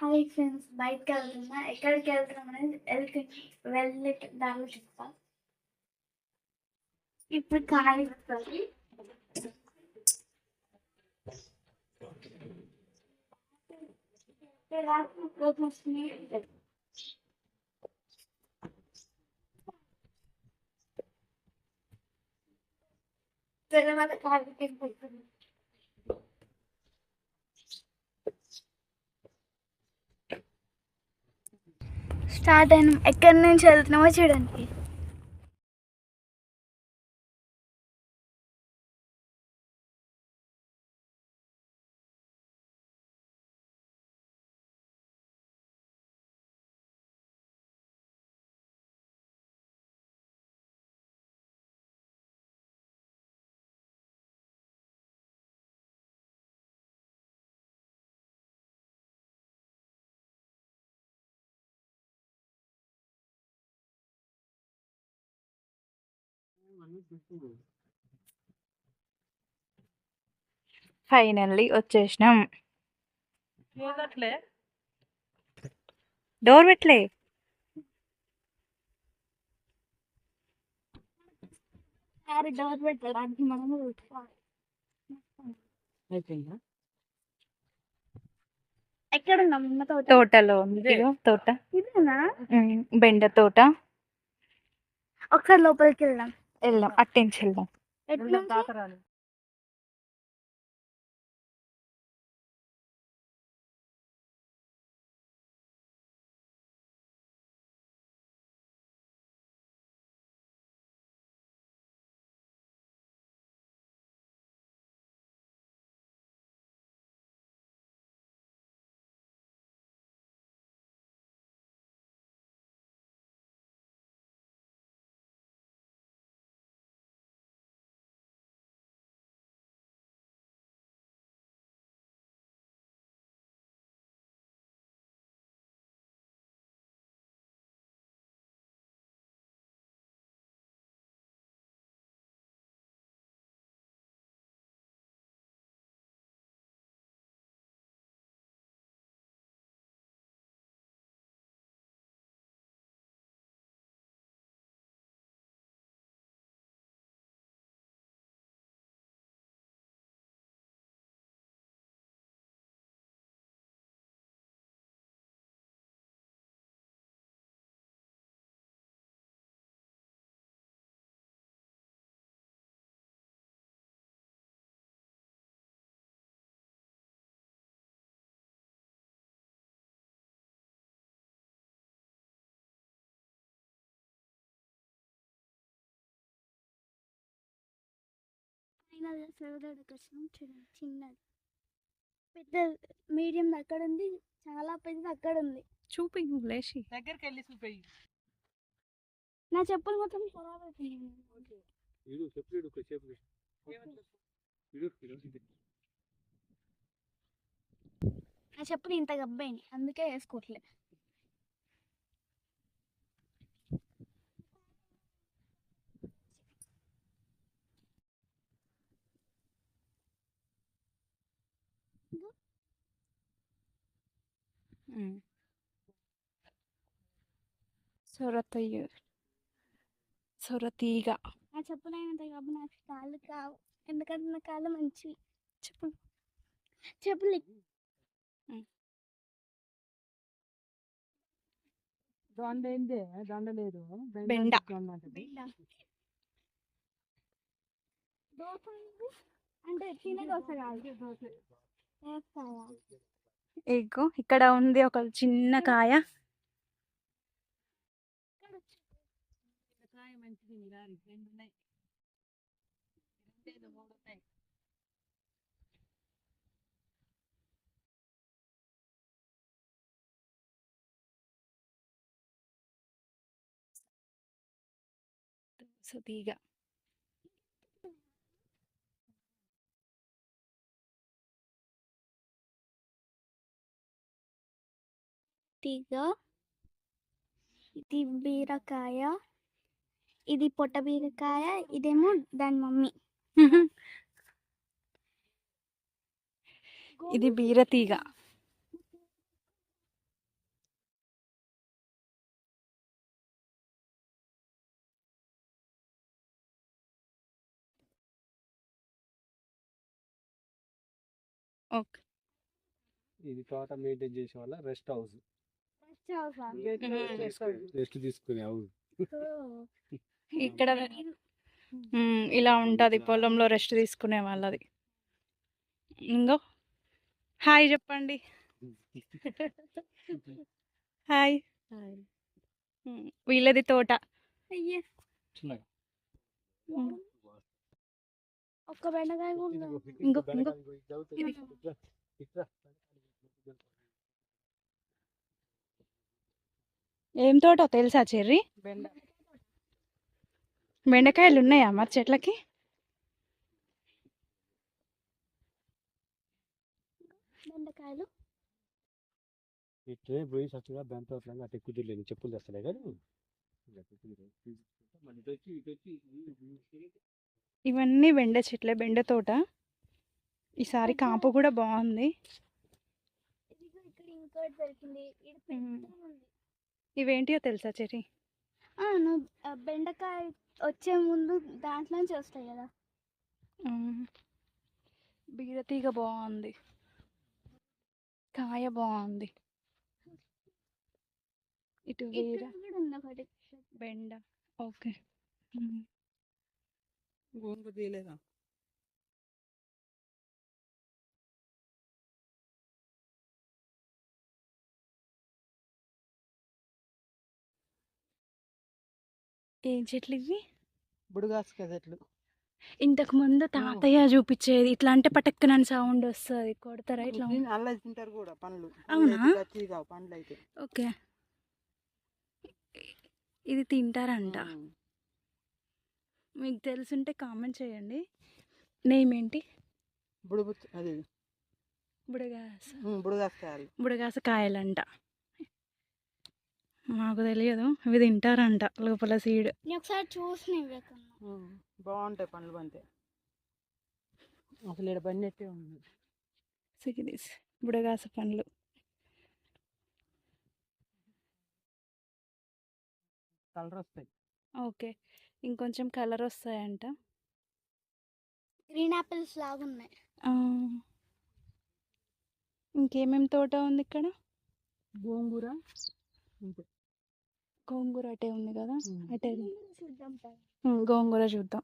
Hi friends, బయటకి వెళ్తున్నా. ఎక్కడికి వెళ్తున్నాం అనేది వెళ్ళే దారిలో చెప్తా. ఇప్పుడు కాయలు వస్తుంది. తర్వాత కాయలకి స్టార్ట్ అయినాం. ఎక్కడి నుంచి వెళ్తున్నామో చూడండి. ఫైనల్లీ వచ్చేసినాం. డోర్ పెట్టలే. డోర్ పెట్టడానికి మనము ఎక్కడ ఉన్నాం? తోటలో ఉంది. తోట ఇదేనా? బెండ తోట. ఒకసారి లోపలికి వెళ్దాం. అట్టించి వెళ్దాం. చూడండి, చిన్నది, పెద్ద, మీడియం అక్కడ ఉంది, చాలా పెద్దది అక్కడ ఉంది. చూపి లేచి దగ్గరికి వెళ్ళి చూపి. నా చెప్పులు మొత్తం ఖరాబ్ అయిపోయింది. నా చెప్పులు ఇంత గబ్బైంది, అందుకే వేసుకోవట్లేదు. సొరతీగ. నా చెప్పులు అయినంత గబ్బు నాకు కాళ్ళు కావు, ఎందుకంటే నా కాళ్ళు మంచివి. చెప్పులు చెప్పులు దొండ ఏంది? దొండ లేదు, బెండ. దోస అంటే తినే దోస కాదు. ఎగ్గు ఇక్కడ ఉంది ఒక చిన్న కాయ. కాయ మంచిది, రెండు ఉన్నాయి. మూడు ఉన్నాయి. తీగ. తీగ, ఇది బీరకాయ, ఇది పొట్ట బీరకాయ, ఇదేమో దాని మమ్మీ. ఇది బీరతీగ. ఓకే. ఇది తోట మెయింటైన్ చేసే వాళ్ళ రెస్ట్ హౌస్. రెస్ట్ హౌసా? రెస్ట్ తీసుకునే హౌస్. ఇక్కడ ఇలా ఉంటుంది పొలంలో రెస్ట్ తీసుకునే వాళ్ళది. ఇంకో హాయ్ చెప్పండి. హాయ్. వీళ్ళది తోట. అయ్యే చిన్నగా. ఒక్క బెండకాయ కూడా ఇంకో ఇంకో- బెండకాయ ఇంకో ఇది చదువుతుంది. ఇట్రా, ఇట్రా. ఏం తోటో తెలుసా చెర్రీ? బెండ బెండకాయలు ఉన్నాయా మరి చెట్లకి? బెండకాయలు ఇట్లే పోయి చక్కగా బెంత తోటలంగా అటు ఎక్కువ తిరగలేదు. చెప్పులు తెస్తలే కానీ మళ్ళీ ఇటు వచ్చి ఇవన్నీ బెండ చెట్లే, బెండ తోట. ఈసారి కాపు కూడా బాగుంది. ఇదిగో ఇక్కడ ఇంకోటి దొరికింది. ఇది పెద్దగా ఉంది. ఇవేంటియో తెలుసా చెర్రీ? నువ్వు బెండకాయ వచ్చే ముందు దాంట్లోంచి వస్తాయి కదా. బీరతీగ బాగుంది, కాయ బాగుంది. ఇటు ఇక్కడ వీర కూడా ఉంది ఒకటి. బెండ. ఓకే. గోంగూర తీయలేదా? ఏం చెట్లు ఇవి? బుడగాసుకాయ చెట్లు. ఇంతకు ముందు తాతయ్య చూపించేది. ఇట్లా అంటే పటక్కన సౌండ్ వస్తుంది. కొడతారా ఇట్లా? అలా తింటారు కూడా పండ్లు. అవునా? గట్టివి కావు పండ్లు అయితే. ఓకే. ఇది తింటారంట. మీకు తెలుసుంటే కామెంట్ చేయండి. నేమ్ ఏంటి? అది బుడగాస. బుడగాసుకాయలు. బుడగాస కాయలంట. మాకు తెలియదు. ఇవి తింటారంట లోపల సీడ్. నేను ఒకసారి చూసినవి బాగుంటాయి పండ్లు బంతే. అసలు ఇక్కడ పన్నెట్టే ఉంది. సిగిదీస్ బుడగాస పండ్లు. కలర్ వస్తాయి. ఓకే. ఇంకొంచెం కలర్ వస్తాయంట. గ్రీన్ ఆపిల్స్ లాగా ఉన్నాయి. ఇంకేమేమి తోట ఉంది ఇక్కడ? గోంగూర అంతే. గోంగూర అటే ఉంది కదా. అటే చూద్దాం పద. గోంగూర చూద్దాం.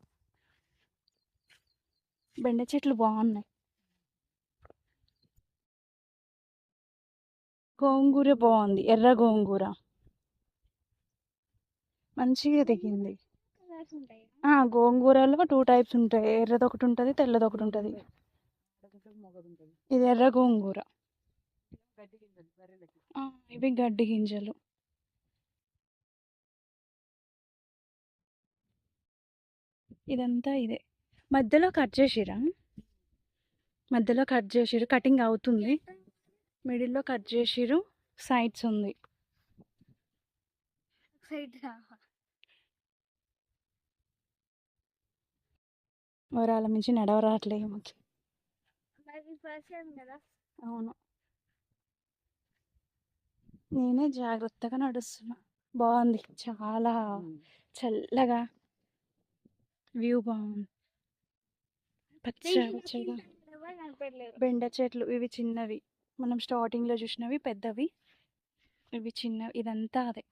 బెండ చెట్లు బాగున్నాయి. గోంగూర బాగుంది, ఎర్ర గోంగూర మంచిగా దిగింది. కలర్స్ ఉంటాయి. గోంగూరలో 2 టైప్స్ ఉంటాయి. ఎర్రది ఒకటి ఉంటుంది, తెల్లది ఒకటి ఉంటుంది. ఇది ఎర్ర గోంగూర. ఇవి గడ్డి గింజలు. ఇదంతా ఇదే. మధ్యలో కట్ చేసిరా? మధ్యలో కట్ చేసిరు. కటింగ్ అవుతుంది. మిడిల్లో కట్ చేసిరు. సైడ్స్ ఉంది. సైడ్ వరాల మించి నడవరాట్లే మాకు. మరి పరిచయం కదా. అవును, నేనే జాగ్రత్తగా నడుస్తున్నా. బాగుంది, చాలా చల్లగా వ్యూ బాగుంది. పచ్చగా ఎవరు కనపడలేరు. బెండ చెట్లు. ఇవి చిన్నవి, మనం స్టార్టింగ్లో చూసినవి పెద్దవి, ఇవి చిన్నవి. ఇదంతా అదే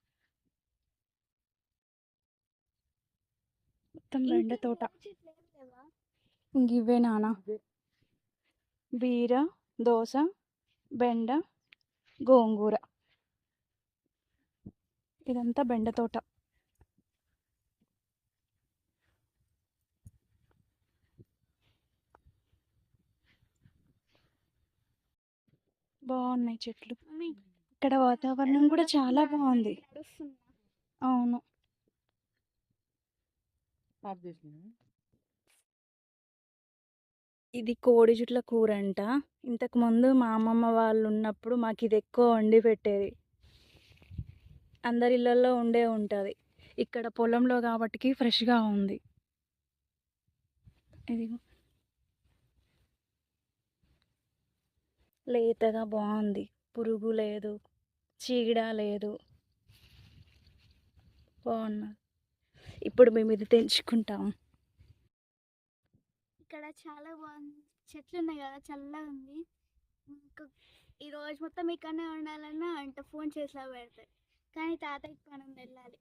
మొత్తం బెండ తోట. చెట్లు ఏం లేవా? ఇంక ఇవే నానా. బీర, దోస, బెండ, గోంగూర. ఇదంతా బెండ తోట. బాగున్నాయి చెట్లు. ఇక్కడ వాతావరణం కూడా చాలా బాగుంది. నడుస్తున్నా. అవును. ఆఫ్ చేసినా. ఇది కోడి జుట్ల కూర అంట. ఇంతకు ముందు మా అమ్మమ్మ వాళ్ళు ఉన్నప్పుడు మాకు ఇది ఎక్కువ వండి పెట్టేది. అందరి ఇళ్ళల్లో ఉండే ఉంటుంది. ఇక్కడ పొలంలో కాబట్టి ఫ్రెష్గా ఉంది. ఇది లేతగా బాగుంది. పురుగు లేదు, చీడ లేదు, బాగున్నది. ఇప్పుడు మేము ఇది తెంచుకుంటాం. ఇక్కడ చాలా బాగుంది. చెట్లు ఉన్నాయి కదా, చల్లగా ఉంది. ఈ రోజు మొత్తం ఇక్కడనే ఉండాలన్నా అంటే ఫోన్ చేసా పెడతాయి కానీ తాతయ్యకి పని ఉంది వెళ్ళాలి.